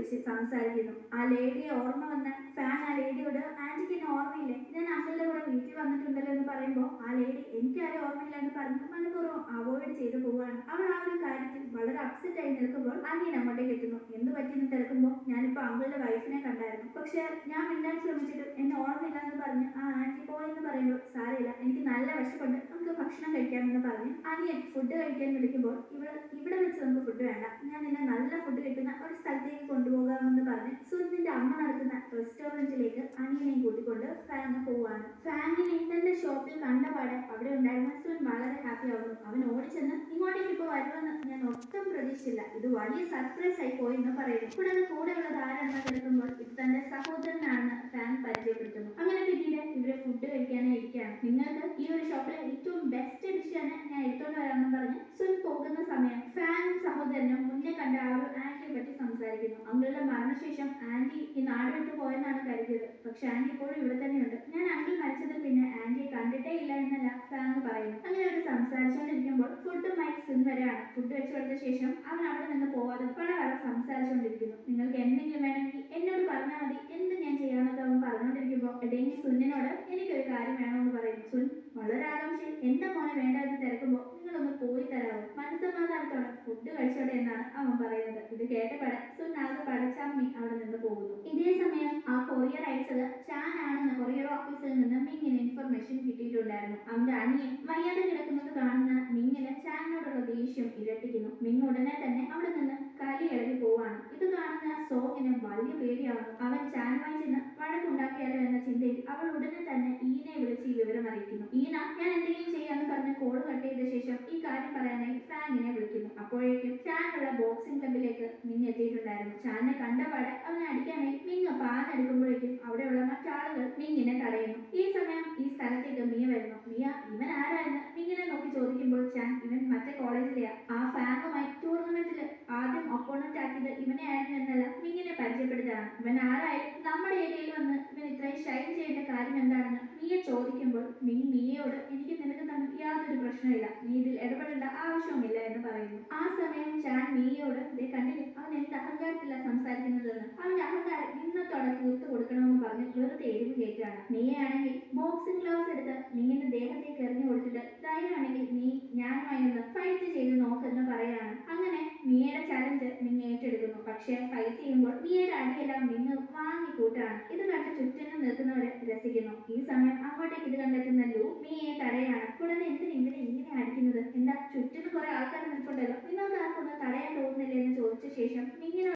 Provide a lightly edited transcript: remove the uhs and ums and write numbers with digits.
വിളിച്ച് സംസാരിക്കുന്നു. ആ ലേഡിയെ ഓർമ്മ വന്ന ഫാൻ ആ ലേഡിയോട് ആന്റിക്ക് എന്നെ ഓർമ്മയില്ലേ, ഞാൻ അങ്കിളുടെ കൂടെ വീട്ടിൽ വന്നിട്ടുണ്ടല്ലോ എന്ന് പറയുമ്പോൾ ആ ലേഡി എനിക്കാരും ഓർമ്മയില്ല എന്ന് പറഞ്ഞ് മനഃപൂർവ്വം അവോയ്ഡ് ചെയ്തു പോവാണ്. അവൾ ആ ഒരു കാര്യത്തിൽ വളരെ അപ്സെറ്റ് ആയി നിൽക്കുമ്പോൾ അനിയൻ അങ്ങോട്ടേക്ക് എത്തുന്നു. എന്ത് പറ്റിയെന്ന് തിരക്കുമ്പോൾ ഞാനിപ്പോൾ അങ്കിളുടെ വൈഫിനെ കണ്ടായിരുന്നു, പക്ഷെ ഞാൻ മിണ്ടാൻ ശ്രമിച്ചിട്ട് എന്നെ ഓർമ്മയില്ല എന്ന് പറഞ്ഞ് ആ ആന്റി പോയെന്ന് പറയുമ്പോൾ സാരമില്ല, എനിക്ക് നല്ല വിശപ്പുണ്ട്, നമുക്ക് ഭക്ഷണം കഴിക്കാമെന്ന് പറഞ്ഞ് അനിയൻ ഫുഡ് കഴിക്കാൻ വിളിക്കുമ്പോൾ ഇവിടെ വെച്ച് നമുക്ക് ഫുഡ് വേണ്ട, ഞാൻ നിന്നെ നല്ല ഫുഡ് കിട്ടുന്ന ഒരു സ്ഥലത്തേക്ക് കൊണ്ടുപോകാമെന്ന് പറഞ്ഞ് സുനിന്റെ അമ്മ നടത്തുന്ന റെസ്റ്റോറന്റിലേക്ക് അനിയനെയും കൂട്ടിക്കൊണ്ട് ഫാങ് പോവാണ്. ഫാങ്ങിനെ തന്റെ ഷോപ്പിൽ കണ്ടപാടെ അവിടെ ഉണ്ടായിരുന്ന സുൻ വളരെ ഹാപ്പി ആവുന്നു. അവൻ ഓടിച്ചെന്ന് ഇങ്ങോട്ടേക്ക് ഇപ്പോൾ വരുമെന്ന് ഞാൻ ഒട്ടും പ്രതീക്ഷിച്ചില്ല, ഇത് വലിയ സർപ്രൈസ് ആയി പോയി എന്ന് പറയുന്നു. കൂടാതെ കൂടെയുള്ളത് ആരാണെന്ന് കേൾക്കുമ്പോൾ ഇത് തന്റെ സഹോദരനാണെന്ന് ഫാൻ പരിചയപ്പെടുത്തുന്നു. അങ്ങനെ പിന്നീട് ഇവരെ ഫുഡ് കഴിക്കാനായി ഇരിക്കുകയാണ്. നിങ്ങൾക്ക് ഈ ഒരു ഷോപ്പിലെ ഏറ്റവും ബെസ്റ്റ് ഡിഷാണ് ഞാൻ എടുത്തോണ്ട് വരാമെന്ന് പറഞ്ഞ് സുൻ പോകുന്ന സമയം ഫാനും സഹോദരനും മുന്നേ കണ്ട ആ ഒരു ആന്റിയെ പറ്റി സംസാരിക്കുന്നു. അങ്കിളുടെ മരണശേഷം ആന്റി ഈ നാട് വിട്ടു പോയെന്നാണ് കരുതിയത്, പക്ഷെ ആന്റി ഇപ്പോഴും ഇവിടെ തന്നെയുണ്ട്, ഞാൻ അങ്കിൾ മരിച്ചതിൽ പിന്നെ ആന്റിയെ കണ്ടിട്ടേ ഇല്ല എന്നല്ല ഫാങ് പറയുന്നു. അങ്ങനെ അവർ സംസാരിച്ചുകൊണ്ടിരിക്കുമ്പോൾ ഫുഡുമായി സുൻ വരെയാണ്. ഫുഡ് വെച്ച് കൊടുത്ത ശേഷം അവൻ അവിടെ നിന്ന് പോവാതെ പല സംസാരിച്ചുകൊണ്ടിരിക്കുന്നു. നിങ്ങൾക്ക് എന്തെങ്കിലും വേണമെങ്കിൽ എന്നോട് പറഞ്ഞാൽ മതി, എന്ത് ഞാൻ ചെയ്യാമെന്നൊക്കെ അവൻ പറഞ്ഞുകൊണ്ടിരിക്കുമ്പോൾ ഡെങ്കി സുന്നിനോട് എനിക്കൊരു കാര്യം വേണമെന്ന് പറയുന്നു. സുൻ വളരെ ആകാംക്ഷയിൽ എന്റെ മോനെ വേണ്ടതെന്ന് തിരക്കുമ്പോൾ നിങ്ങളൊന്ന് പോയി തരാമോ, മനസ്സമാധാനത്തോടെ ഫുഡ് കഴിച്ചോടെ എന്നാണ് അവൻ പറയുന്നത്. ഇത് കേട്ടപാടെ സുൻ ആകെ പടച്ചാമ്മി അവിടെ നിന്ന് പോകുന്നു. ഇതേ സമയം ആ കൊറിയർ അയച്ചത് ചാൻ ആണെന്ന് കൊറിയർ ഓഫീസിൽ നിന്ന് മിങ്ങിന് ഇൻഫർമേഷൻ കിട്ടിയിട്ടുണ്ടായിരുന്നു. അവന്റെ അനിയൻ വയ്യാതെ കിടക്കുന്നത് കാണുന്ന മിങ്ങിന് ചാനിനോടുള്ള ദേഷ്യം ഇരട്ടിക്കുന്നു. മിങ് ഉടനെ തന്നെ അവിടെ നിന്ന് കലി ഇളകി പോവാണ്. ഇത് കാണുന്ന സോങ്ങിന് വലിയ പേടിയാവുന്നു. അവൻ ചാനുമായി ചെന്ന് വഴക്കുണ്ടാക്കിയാലോ എന്ന ചിന്തയിൽ അവൾ ഉടനെ തന്നെ ഈനെ വിളിച്ച് ഈ വിവരം അറിയിക്കുന്നു. ഈന ഞാൻ എന്തെങ്കിലും ചെയ്യാന്ന് പറഞ്ഞ് കോള് കട്ട് ചെയ്ത ശേഷം ഈ കാര്യം പറയാനായി ഫാങ്ങിനെ വിളിക്കുന്നു. അപ്പോഴേക്കും ചാനുള്ള ബോക്സിംഗ് ക്ലബിലേക്ക് മിങ് എത്തിയിട്ടുണ്ടായിരുന്നു. ചാനിനെ കണ്ടപാടെ അവനെ അടിക്കാനായി മിങ് പാലെടുക്കുമ്പോഴേക്കും അവിടെയുള്ള മറ്റാളുകൾ മിങ്ങിനെ തടയുന്നു. ഈ സമയം ഈ സ്ഥലത്തേക്ക് മിയ വരുന്നു. മിയ ഇവൻ ആരായെന്ന് മിങ്ങിനെ നോക്കി ചോദിക്കുമ്പോൾ ചാൻ ഇവൻ മറ്റേ കോളേജിലെയാ, ആ ഫാങ്ങുമായി ടൂർണമെന്റിൽ ആദ്യം ഒപ്പോണന്റ് ആക്കിയത് ഇവനെ ആയിരുന്നു എന്നല്ല മിങ്ങിനെ പരിചയപ്പെടുത്താണ്. ഇവൻ ആരായാലും നമ്മുടെ ഏരിയയിൽ വന്ന് ഇവൻ ഇത്രയും ഷൈൻ ചെയ്യേണ്ട കാര്യം എന്താണെന്ന് മിയ ചോദിക്കുമ്പോൾ മിയയോട് എനിക്ക് നിനക്ക് തമ്മിൽ യാതൊരു പ്രശ്നമില്ല, നീ ഇതിൽ ഇടപെടേണ്ട ആവശ്യവുമില്ല എന്ന് പറയുന്നു. ആ സമയം ചാൻ മിയയോട് കണ്ടില്ലേ അവൻ എന്ത് അഹങ്കാരത്തില്ല സംസാരിക്കുന്നതെന്ന്, അവന്റെ അഹങ്കാരം ഇന്നത്തോടെ തീർത്തു കൊടുക്കണമെന്ന് പറഞ്ഞ് വെറുതെ എരിവ് കയറ്റാണ്. മിയയാണെങ്കിൽ ബോക്സിംഗ് ഗ്ലൗസ് എടുത്ത് മിങ്ങിന്റെ ദേഹത്തേക്ക് എറിഞ്ഞു കൊടുത്തിട്ട് ധൈര്യമാണെങ്കിൽ നീ ഞാനുമായി ഒന്ന് ഫൈറ്റ് ചെയ്ത് നോക്കെന്ന് പറയാണ്. അങ്ങനെ മിയയുടെ ചലഞ്ച് മിങ് ഏറ്റെടുക്കുന്നു. പക്ഷെ ഫൈറ്റ് ചെയ്യുമ്പോൾ മിയയുടെ അടിയെല്ലാം മിങ് വാങ്ങിക്കൂട്ടാണ്. ഇത് കണ്ട് ചുറ്റിനും നിൽക്കുന്നവര് രസിക്കുന്നു. ഈ സമയം അങ്ങോട്ടേക്ക് ഇത് കണ്ടെത്തുന്ന ലു മിയയെ തടയാണ്. ഉടനെ എന്തിനെ ഇങ്ങനെ അടിക്കുന്നത്,